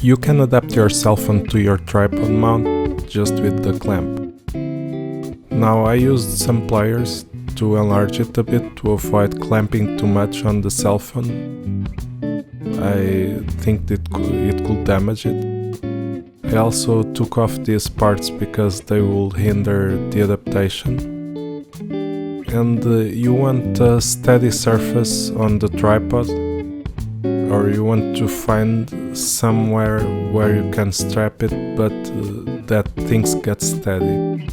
You can adapt your cell phone to your tripod mount just with the clamp. Now I used some pliers to enlarge it a bit to avoid clamping too much on the cell phone. I think it could damage it. I also took off these parts because they will hinder the adaptation. And you want a steady surface on the tripod, or you want to find somewhere where you can strap it but that things get steady.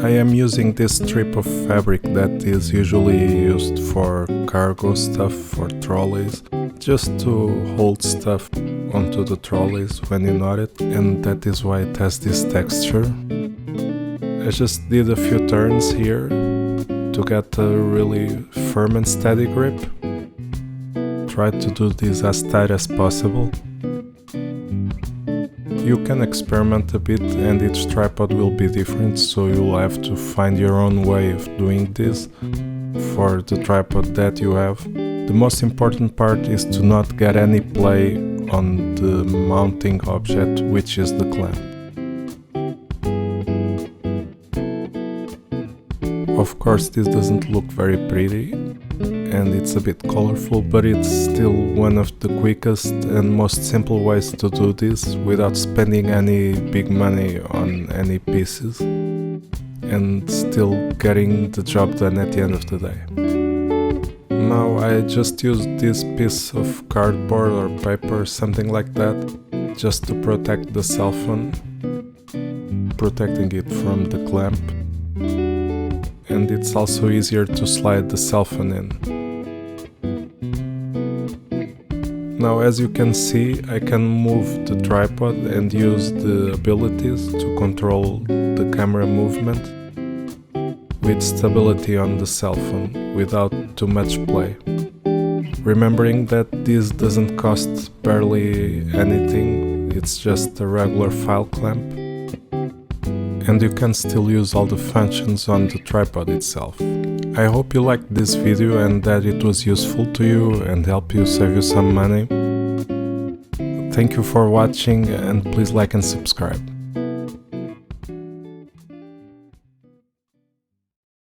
I am using this strip of fabric that is usually used for cargo stuff, for trolleys, just to hold stuff onto the trolleys when you knot it, and that is why it has this texture. I just did a few turns here to get a really firm and steady grip. Try to do this as tight as possible. You can experiment a bit and each tripod will be different, so you'll have to find your own way of doing this for the tripod that you have. The most important part is to not get any play on the mounting object, which is the clamp. Of course, this doesn't look very pretty and it's a bit colorful, but it's still one of the quickest and most simple ways to do this without spending any big money on any pieces and still getting the job done at the end of the day. Now I just used this piece of cardboard or paper, something like that, just to protect the cell phone, protecting it from the clamp. And it's also easier to slide the cell phone in. Now, as you can see, I can move the tripod and use the abilities to control the camera movement with stability on the cell phone without too much play. Remembering that this doesn't cost barely anything, it's just a regular file clamp. And you can still use all the functions on the tripod itself. I hope you liked this video and that it was useful to you and help you save you some money. Thank you for watching and please like and subscribe.